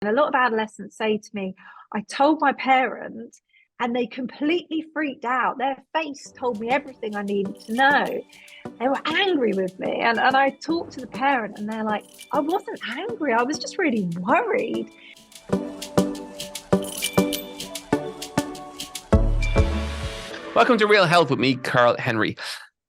And a lot of adolescents say to me, I told my parent and they completely freaked out. Their face told me everything I needed to know. They were angry with me. And I talked to the parent and they're like, I wasn't angry. I was just really worried. Welcome to Real Health with me, Karl Henry.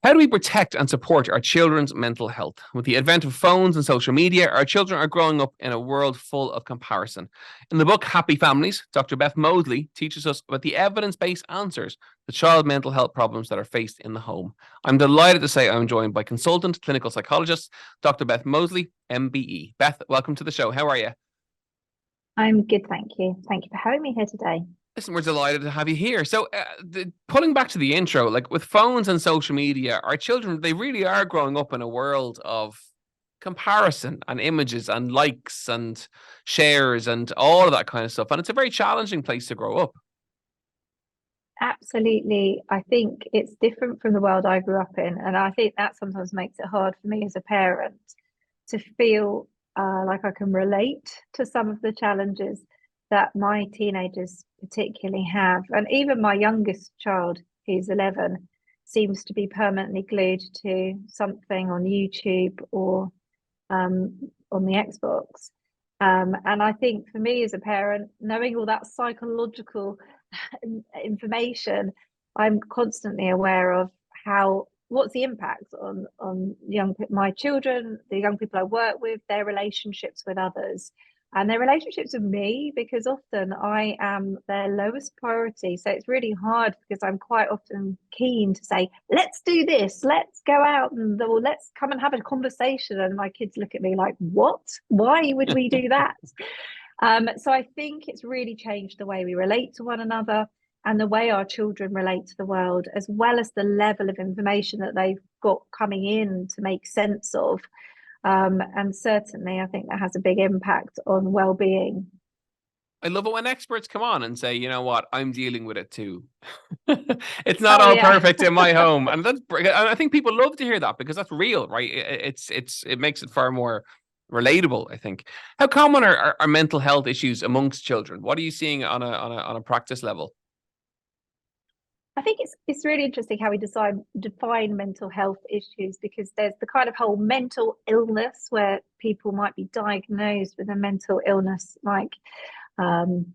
How do we protect and support our children's mental health? With the advent of phones and social media, our children are growing up in a world full of comparison. In the book Happy Families, Dr Beth Mosley teaches us about the evidence-based answers to child mental health problems that are faced in the home. I'm delighted to say I'm joined by consultant clinical psychologist, Dr Beth Mosley MBE. Beth, welcome to the show. How are you? I'm good, thank you. Thank you for having me here today. Listen, we're delighted to have you here. So pulling back to the intro, like with phones and social media, our children, they really are growing up in a world of comparison and images and likes and shares and all of that kind of stuff. And it's a very challenging place to grow up. Absolutely. I think it's different from the world I grew up in. And I think that sometimes makes it hard for me as a parent to feel like I can relate to some of the challenges that my teenagers particularly have. And even my youngest child, who's 11, seems to be permanently glued to something on YouTube or on the Xbox. And I think for me as a parent, knowing all that psychological information, I'm constantly aware of what's the impact on my children, the young people I work with, their relationships with others, and their relationships with me, because often I am their lowest priority. So it's really hard because I'm quite often keen to say, let's do this, let's go out and let's come and have a conversation. And my kids look at me like, what? Why would we do that? So I think it's really changed the way we relate to one another and the way our children relate to the world, as well as the level of information that they've got coming in to make sense of. And certainly, I think that has a big impact on well-being. I love it when experts come on and say, you know what, I'm dealing with it too. It's not all perfect in my home. And I think people love to hear that because that's real, right? It makes it far more relatable, I think. How common are mental health issues amongst children? What are you seeing on a practice level? I think it's really interesting how we define mental health issues, because there's the kind of whole mental illness where people might be diagnosed with a mental illness like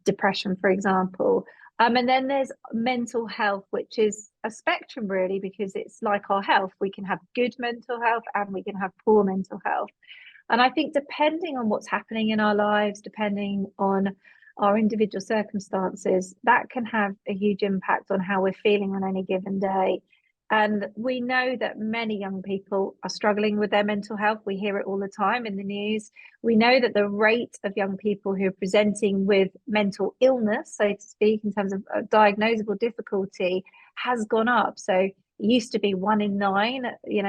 depression, for example. And then there's mental health, which is a spectrum really, because it's like our health. We can have good mental health and we can have poor mental health. And I think depending on what's happening in our lives, depending on our individual circumstances, that can have a huge impact on how we're feeling on any given day. And we know that many young people are struggling with their mental health. We hear it all the time in the news. We know that the rate of young people who are presenting with mental illness, so to speak, in terms of diagnosable difficulty, has gone up. So it used to be 1 in 9,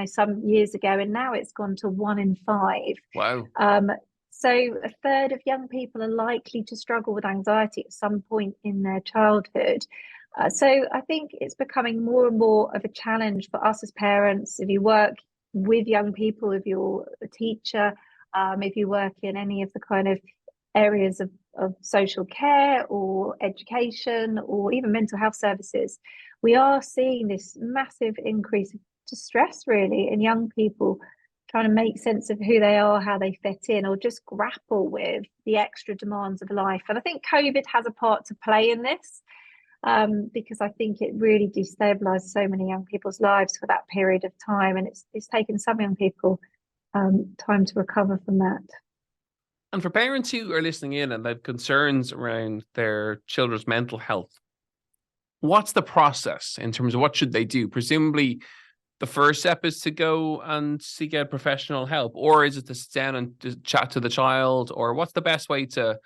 some years ago, and now it's gone to 1 in 5. Wow. So a third of young people are likely to struggle with anxiety at some point in their childhood. So I think it's becoming more and more of a challenge for us as parents. If you work with young people, if you're a teacher, if you work in any of the kind of areas of social care or education or even mental health services, we are seeing this massive increase of distress really in young people, trying to make sense of who they are, how they fit in, or just grapple with the extra demands of life. And I think COVID has a part to play in this, because I think it really destabilized so many young people's lives for that period of time. And it's taken some young people time to recover from that. And for parents who are listening in and have concerns around their children's mental health, what's the process in terms of what should they do? Presumably, the first step is to go and seek out professional help, or is it to sit down and to chat to the child, or what's the best way to,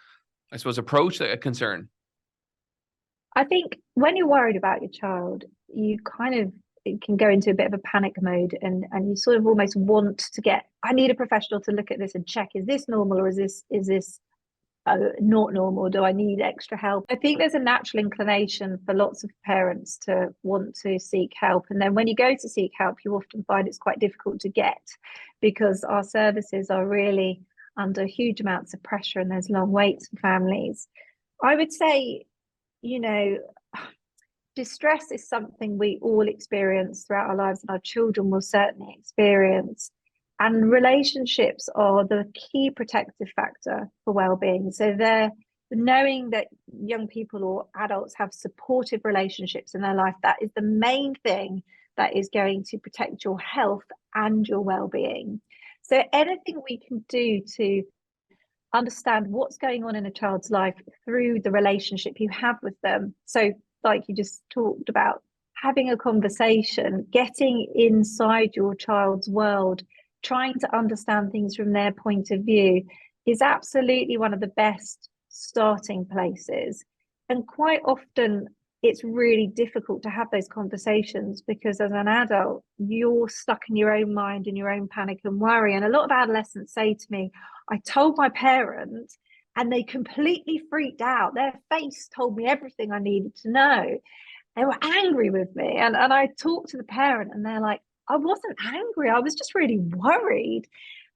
I suppose, approach a concern? I think when you're worried about your child, you can go into a bit of a panic mode, and you sort of almost want to I need a professional to look at this and check, is this normal or is this not normal? Do I need extra help? I think there's a natural inclination for lots of parents to want to seek help. And then when you go to seek help, you often find it's quite difficult to get, because our services are really under huge amounts of pressure and there's long waits for families. I would say, you know, distress is something we all experience throughout our lives, and our children will certainly experience. And relationships are the key protective factor for well-being. So they're knowing that young people or adults have supportive relationships in their life, that is the main thing that is going to protect your health and your well-being. So anything we can do to understand what's going on in a child's life through the relationship you have with them. So like you just talked about, having a conversation, getting inside your child's world, trying to understand things from their point of view is absolutely one of the best starting places. And quite often it's really difficult to have those conversations because as an adult, you're stuck in your own mind and your own panic and worry. And a lot of adolescents say to me, I told my parent and they completely freaked out. Their face told me everything I needed to know. They were angry with me. And I talked to the parent and they're like, I wasn't angry. I was just really worried.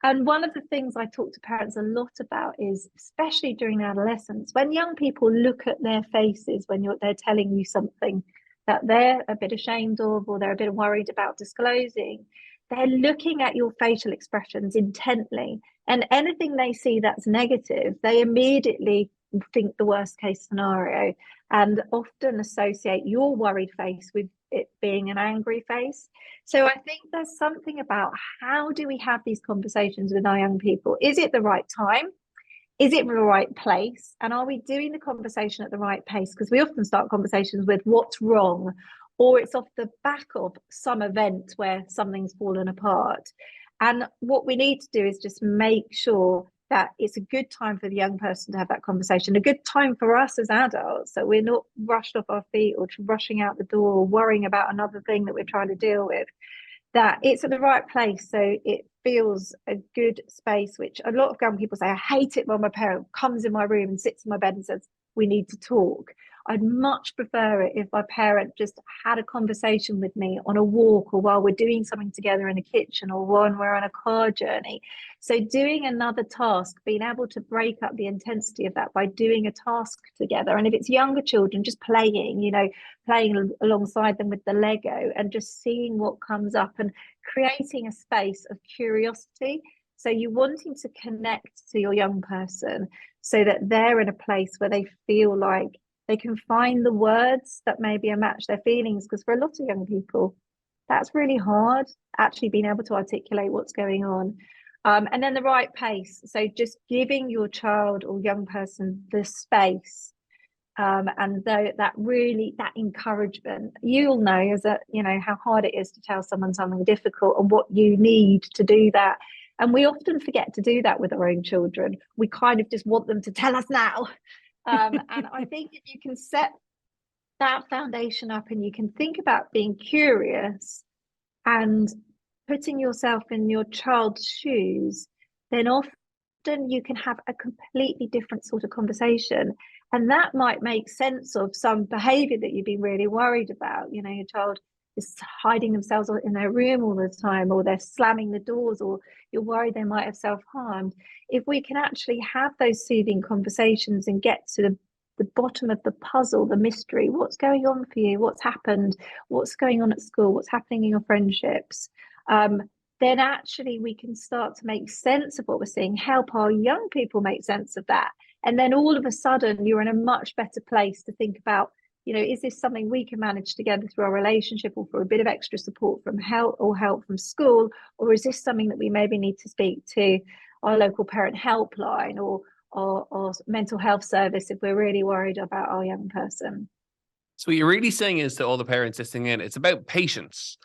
And one of the things I talk to parents a lot about is, especially during adolescence, when young people look at their faces when they're telling you something that they're a bit ashamed of or they're a bit worried about disclosing, they're looking at your facial expressions intently. And anything they see that's negative, they immediately think the worst case scenario and often associate your worried face with it being an angry face. So I think there's something about how do we have these conversations with our young people? Is it the right time? Is it the right place? And are we doing the conversation at the right pace? Because we often start conversations with what's wrong, or it's off the back of some event where something's fallen apart. And what we need to do is just make sure that it's a good time for the young person to have that conversation, a good time for us as adults, so we're not rushed off our feet or rushing out the door or worrying about another thing that we're trying to deal with, that it's at the right place so it feels a good space, which a lot of young people say, I hate it when my parent comes in my room and sits in my bed and says, we need to talk. I'd much prefer it if my parent just had a conversation with me on a walk or while we're doing something together in the kitchen or when we're on a car journey. So doing another task, being able to break up the intensity of that by doing a task together. And if it's younger children, just playing, playing alongside them with the Lego and just seeing what comes up and creating a space of curiosity. So you're wanting to connect to your young person so that they're in a place where they feel like they can find the words that maybe match their feelings. Because for a lot of young people, that's really hard, actually being able to articulate what's going on. And then the right pace. So just giving your child or young person the space and that encouragement. You'll know how hard it is to tell someone something difficult and what you need to do that. And we often forget to do that with our own children. We kind of just want them to tell us now. And I think if you can set that foundation up and you can think about being curious and putting yourself in your child's shoes, then often you can have a completely different sort of conversation. And that might make sense of some behavior that you've been really worried about. Your child is hiding themselves in their room all the time, or they're slamming the doors, or you're worried they might have self-harmed. If we can actually have those soothing conversations and get to the bottom of the puzzle, the mystery, what's going on for you, what's happened, what's going on at school, what's happening in your friendships, then actually we can start to make sense of what we're seeing, help our young people make sense of that. And then all of a sudden you're in a much better place to think about, is this something we can manage together through our relationship, or for a bit of extra support from help from school? Or is this something that we maybe need to speak to our local parent helpline or mental health service if we're really worried about our young person? So what you're really saying is to all the parents listening in, it's about patience.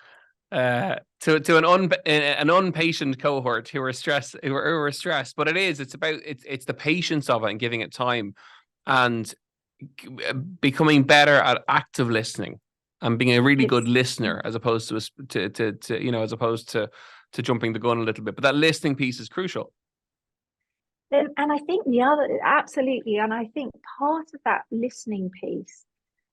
To an unpatient cohort who are stressed, but it's the patience of it and giving it time and becoming better at active listening and being a really good listener as opposed to jumping the gun a little bit. But that listening piece is crucial. And I think absolutely, and I think part of that listening piece,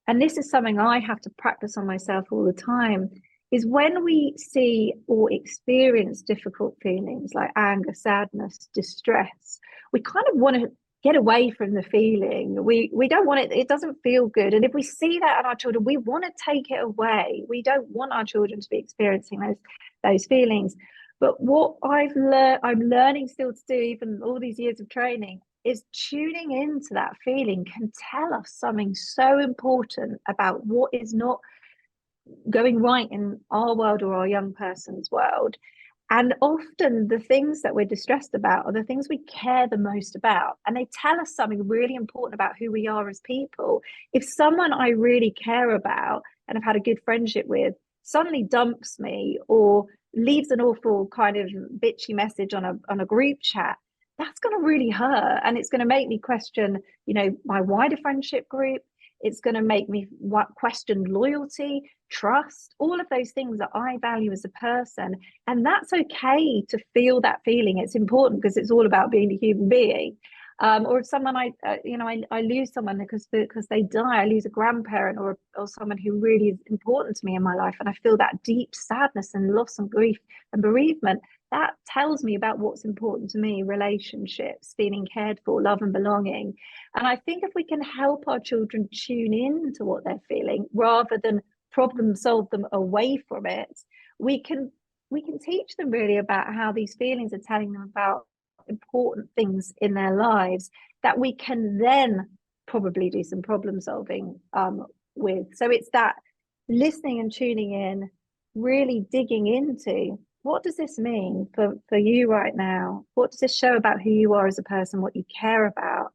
and this is something I have to practice on myself all the time, is when we see or experience difficult feelings like anger, sadness, distress, we kind of want to get away from the feeling. We don't want it, it doesn't feel good. And if we see that in our children, we want to take it away. We don't want our children to be experiencing those feelings. But what I'm learning still to do, even all these years of training, is tuning into that feeling can tell us something so important about what is not going right in our world or our young person's world. And often the things that we're distressed about are the things we care the most about. And they tell us something really important about who we are as people. If someone I really care about and have had a good friendship with suddenly dumps me or leaves an awful kind of bitchy message on a group chat, that's going to really hurt. And it's going to make me question, my wider friendship group. It's going to make me question loyalty, trust, all of those things that I value as a person. And that's okay to feel that feeling. It's important because it's all about being a human being. Or if someone I lose someone because they die, I lose a grandparent or someone who really is important to me in my life, and I feel that deep sadness and loss and grief and bereavement. That tells me about what's important to me: relationships, feeling cared for, love and belonging. And I think if we can help our children tune in to what they're feeling rather than problem solve them away from it, we can teach them really about how these feelings are telling them about important things in their lives that we can then probably do some problem solving with. So it's that listening and tuning in, really digging into what does this mean for you right now? What does this show about who you are as a person, what you care about?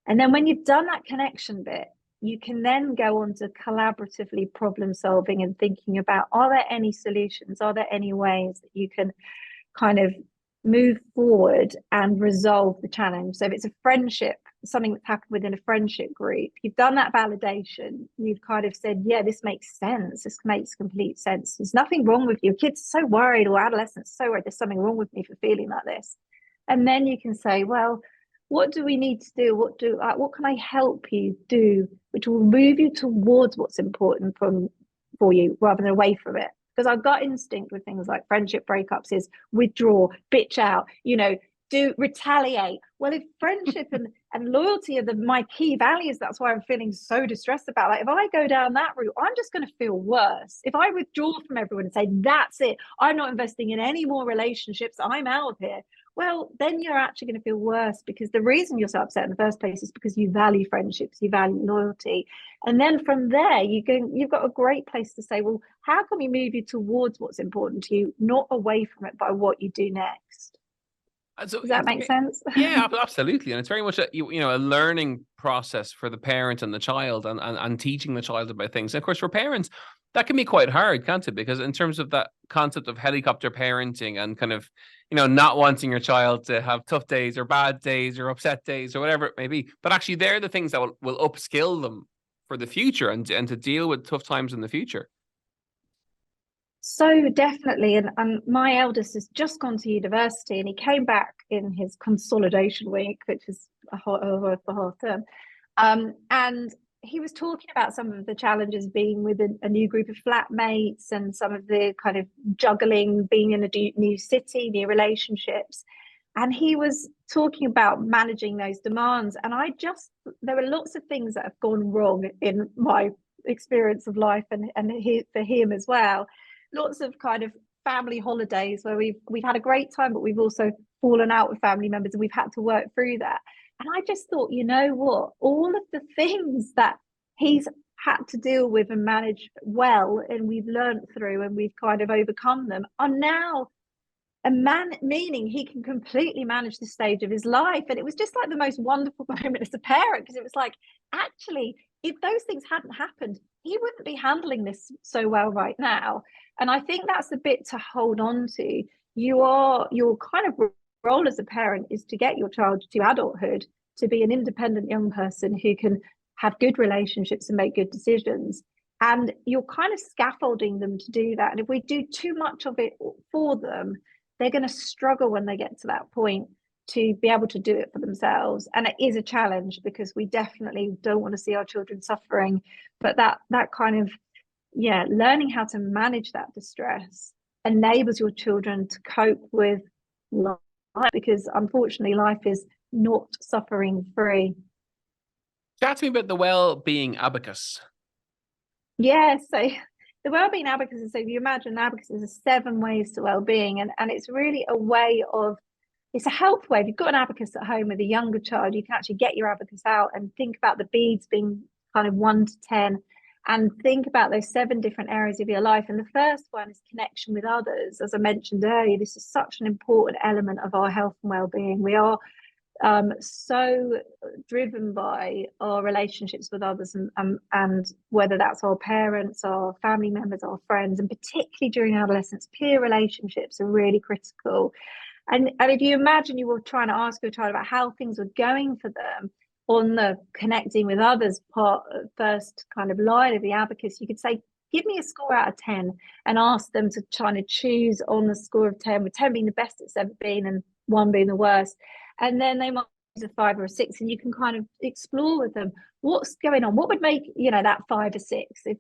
And then when you've done that connection bit, you can then go on to collaboratively problem solving and thinking about, are there any solutions? Are there any ways that you can kind of move forward and resolve the challenge? So if it's a friendship, something that's happened within a friendship group, you've done that validation, you've kind of said, yeah, this makes sense, this makes complete sense, there's nothing wrong with you, kids so worried, or adolescents so worried, there's something wrong with me for feeling like this. And then you can say, well, what do we need to do? What can I help you do which will move you towards what's important for you rather than away from it? Because our gut instinct with things like friendship breakups is withdraw, bitch out, do retaliate. Well, if friendship and loyalty are my key values, that's why I'm feeling so distressed about it. If I go down that route, I'm just going to feel worse. If I withdraw from everyone and say, that's it, I'm not investing in any more relationships, I'm out of here, well, then you're actually going to feel worse, because the reason you're so upset in the first place is because you value friendships, you value loyalty. And then from there, you've got a great place to say, well, how can we move you towards what's important to you, not away from it by what you do next? So does that make sense? Yeah, absolutely. And it's very much a learning process for the parent and the child, and teaching the child about things. And of course, for parents, that can be quite hard, can't it? Because in terms of that concept of helicopter parenting and kind of, not wanting your child to have tough days or bad days or upset days or whatever it may be, but actually they're the things that will upskill them for the future and to deal with tough times in the future. So definitely. And my eldest has just gone to university, and he came back in his consolidation week, which is a half term. And he was talking about some of the challenges being with a new group of flatmates, and some of the kind of juggling being in a new city, new relationships. And he was talking about managing those demands. And there were lots of things that have gone wrong in my experience of life, and for him as well. Lots of kind of family holidays where we've had a great time, but we've also fallen out with family members, and we've had to work through that. And I just thought, you know what, all of the things that he's had to deal with and manage well, and we've learned through, and we've kind of overcome them, are now meaning he can completely manage this stage of his life. And it was just like the most wonderful moment as a parent, because it was like, actually, if those things hadn't happened, he wouldn't be handling this so well right now. And I think that's the bit to hold on to. Your kind of role as a parent is to get your child to adulthood to be an independent young person who can have good relationships and make good decisions. And you're kind of scaffolding them to do that. And if we do too much of it for them, they're going to struggle when they get to that point to be able to do it for themselves. And it is a challenge, because we definitely don't want to see our children suffering. But that kind of learning how to manage that distress enables your children to cope with life, because unfortunately life is not suffering free. Chat to me about the Wellbeing Abacus. Yeah, so the Wellbeing Abacus is, so if you imagine abacus is 7 ways to well-being, and it's really a way of, it's a help way. If you've got an abacus at home with a younger child, you can actually get your abacus out and think about the beads being kind of 1 to 10, and think about those 7 different areas of your life. And the first one is connection with others. As I mentioned earlier, this is such an important element of our health and well-being. We are so driven by our relationships with others, and whether that's our parents, our family members, our friends, and particularly during adolescence, peer relationships are really critical. And if you imagine you were trying to ask your child about how things were going for them on the connecting with others part, first kind of line of the abacus, you could say, give me a score out of 10, and ask them to try to choose on the score of 10, with 10 being the best it's ever been and 1 being the worst. And then they might use a 5 or a 6, and you can kind of explore with them what's going on, what would make, that 5 or 6, if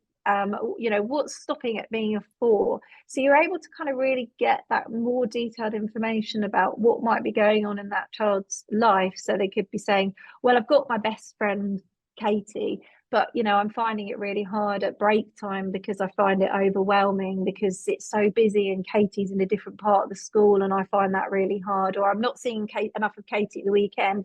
what's stopping it being a 4. So you're able to kind of really get that more detailed information about what might be going on in that child's life. So they could be saying, well, I've got my best friend Katie, but I'm finding it really hard at break time because I find it overwhelming because it's so busy and Katie's in a different part of the school and I find that really hard, or I'm not seeing enough of Katie at the weekend.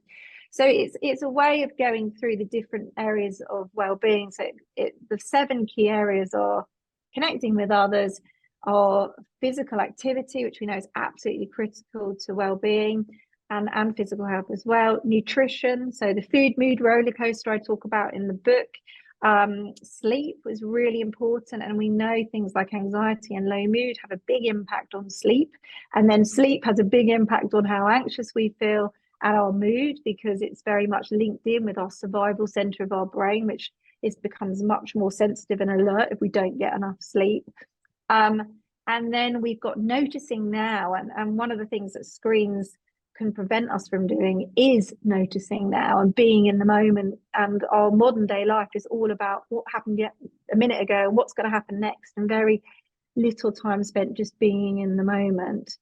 So it's a way of going through the different areas of well-being. So the 7 key areas are connecting with others, are physical activity, which we know is absolutely critical to well-being, and physical health as well. Nutrition, so the food mood roller coaster I talk about in the book. Sleep was really important, and we know things like anxiety and low mood have a big impact on sleep, and then sleep has a big impact on how anxious we feel and our mood, because it's very much linked in with our survival center of our brain, which becomes much more sensitive and alert if we don't get enough sleep. And then we've got noticing now, and one of the things that screens can prevent us from doing is noticing now and being in the moment. And our modern day life is all about what happened a minute ago and what's going to happen next, and very little time spent just being in the moment.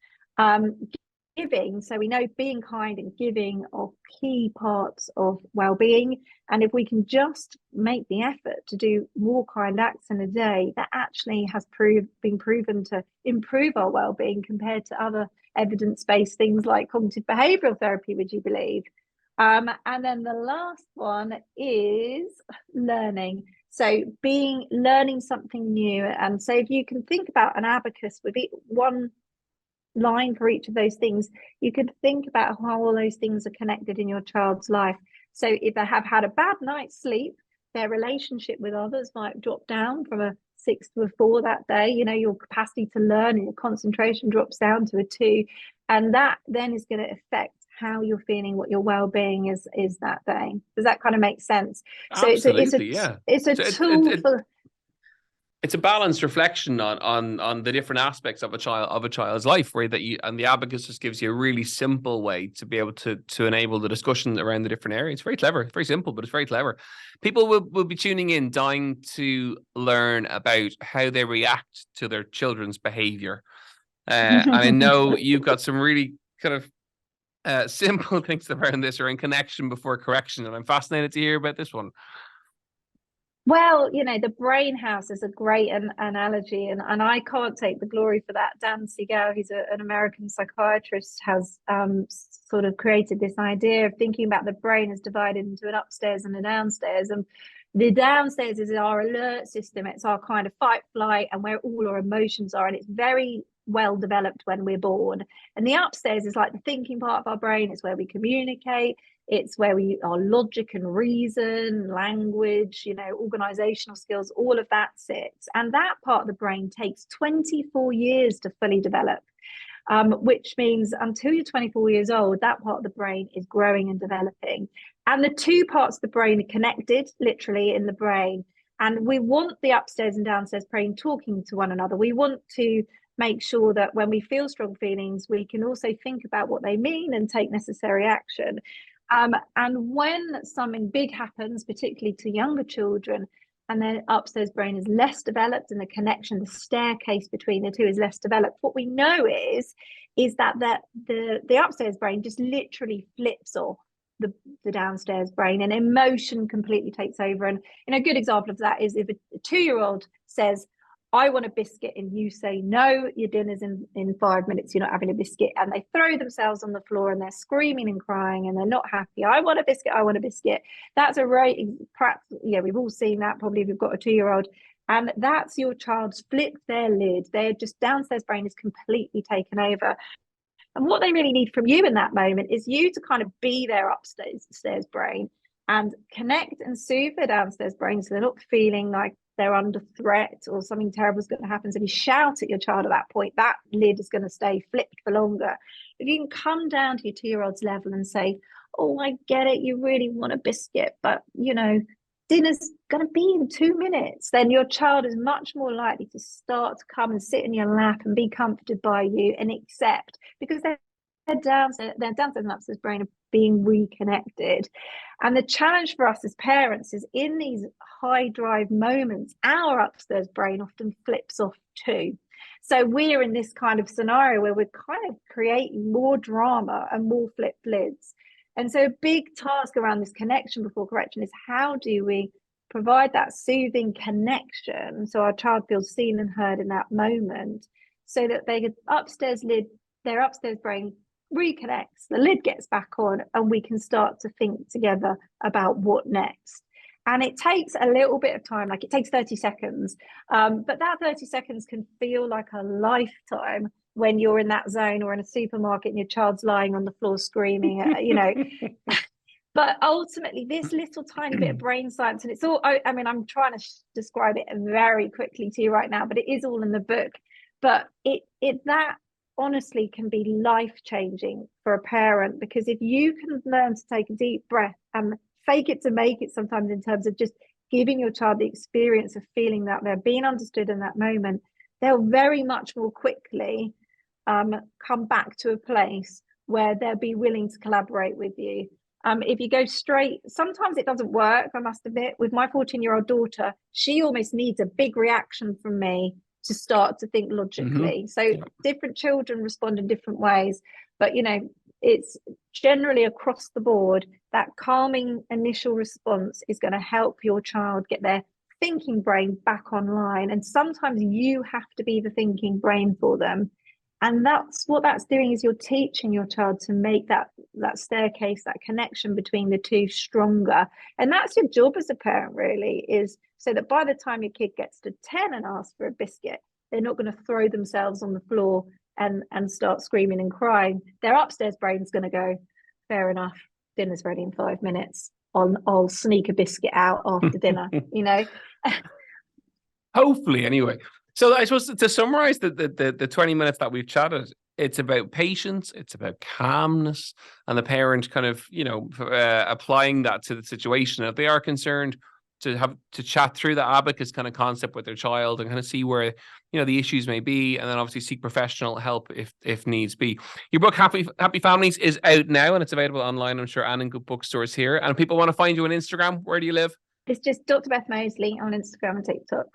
Giving, so we know being kind and giving are key parts of well-being, and if we can just make the effort to do more kind acts in a day, that actually has been proven to improve our well-being compared to other evidence-based things like cognitive behavioral therapy, would you believe? And then the last one is learning. So learning something new. And so if you can think about an abacus with one line for each of those things, you could think about how all those things are connected in your child's life. So if they have had a bad night's sleep, their relationship with others might drop down from a 6 to a 4 that day. Your capacity to learn and your concentration drops down to a 2, and that then is going to affect how you're feeling, what your well-being is that day. Does that kind of make sense? Absolutely, so it's a tool for. It's a balanced reflection on the different aspects of a child's life, where and the abacus just gives you a really simple way to be able to enable the discussion around the different areas. It's very clever. It's very simple, but it's very clever. People will be tuning in, dying to learn about how they react to their children's behavior. And I know you've got some really kind of simple things around this around connection before correction, and I'm fascinated to hear about this one. Well, the brain house is a great analogy, and I can't take the glory for that. Dan Siegel, who's an American psychiatrist, has sort of created this idea of thinking about the brain as divided into an upstairs and a downstairs. And the downstairs is our alert system. It's our kind of fight, flight, and where all our emotions are. And it's very well developed when we're born. And the upstairs is like the thinking part of our brain. It's where we communicate. It's where our logic and reason, language, organizational skills, all of that sits. And that part of the brain takes 24 years to fully develop, which means until you're 24 years old, that part of the brain is growing and developing. And the 2 parts of the brain are connected, literally, in the brain. And we want the upstairs and downstairs brain talking to one another. We want to make sure that when we feel strong feelings, we can also think about what they mean and take necessary action. And when something big happens, particularly to younger children, and their upstairs brain is less developed, and the connection, the staircase between the two is less developed, what we know is that the upstairs brain just literally flips off the downstairs brain, and emotion completely takes over. And a good example of that is if a 2-year-old says, I want a biscuit, and you say, no, your dinner's in 5 minutes, you're not having a biscuit, and they throw themselves on the floor and they're screaming and crying and they're not happy. I want a biscuit, I want a biscuit. That's a right practice. Yeah, we've all seen that probably if you've got a 2-year-old, and that's your child's flipped their lid. They're just, downstairs brain is completely taken over. And what they really need from you in that moment is you to kind of be their upstairs brain and connect and soothe their downstairs brain, so they're not feeling like they're under threat or something terrible is going to happen. So if you shout at your child at that point, that lid is going to stay flipped for longer. If you can come down to your 2-year-old's level and say, oh, I get it, you really want a biscuit, but dinner's going to be in 2 minutes, then your child is much more likely to start to come and sit in your lap and be comforted by you and accept, because their downstairs and upstairs brain are being reconnected. And the challenge for us as parents is, in these high drive moments, our upstairs brain often flips off too. So we're in this kind of scenario where we're kind of creating more drama and more flipped lids. And so a big task around this connection before correction is, how do we provide that soothing connection so our child feels seen and heard in that moment, so that their upstairs brain reconnects, the lid gets back on, and we can start to think together about what next. And it takes a little bit of time, like it takes 30 seconds, but that 30 seconds can feel like a lifetime when you're in that zone, or in a supermarket and your child's lying on the floor screaming, But ultimately, this little tiny bit of brain science, and it's all, I mean, I'm trying to describe it very quickly to you right now, but it is all in the book. But that honestly can be life-changing for a parent, because if you can learn to take a deep breath and fake it to make it sometimes, in terms of just giving your child the experience of feeling that they're being understood in that moment, they'll very much more quickly come back to a place where they'll be willing to collaborate with you. If you go straight, sometimes it doesn't work, I must admit. With my 14-year-old daughter, she almost needs a big reaction from me to start to think logically. So different children respond in different ways, but it's generally across the board, that calming initial response is going to help your child get their thinking brain back online. And sometimes you have to be the thinking brain for them. And that's what that's doing, is you're teaching your child to make that staircase, that connection between the two, stronger. And that's your job as a parent, really, is so that by the time your kid gets to 10 and asks for a biscuit, they're not going to throw themselves on the floor and start screaming and crying. Their upstairs brain's going to go, fair enough, dinner's ready in 5 minutes. I'll sneak a biscuit out after dinner, Hopefully, anyway. So I suppose, to summarize the 20 minutes that we've chatted, it's about patience, it's about calmness, and the parent kind of, applying that to the situation. If they are concerned, to chat through the abacus kind of concept with their child and kind of see where, the issues may be, and then obviously seek professional help if needs be. Your book, Happy Families, is out now, and it's available online, I'm sure, and in good bookstores here. And if people want to find you on Instagram, where do you live? It's just Dr Beth Mosley on Instagram and TikTok.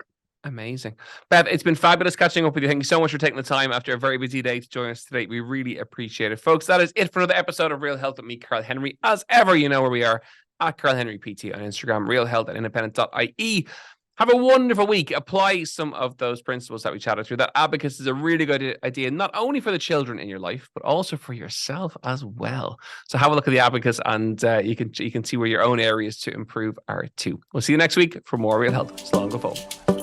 Amazing. Beth, it's been fabulous catching up with you. Thank you so much for taking the time after a very busy day to join us today. We really appreciate it. Folks, that is it for another episode of Real Health with me, Karl Henry. As ever, you know where we are, at Karl Henry PT on Instagram, realhealth@independent.ie. Have a wonderful week. Apply some of those principles that we chatted through. That abacus is a really good idea, not only for the children in your life, but also for yourself as well. So have a look at the abacus, and you can see where your own areas to improve are too. We'll see you next week for more Real Health. So long, go forward.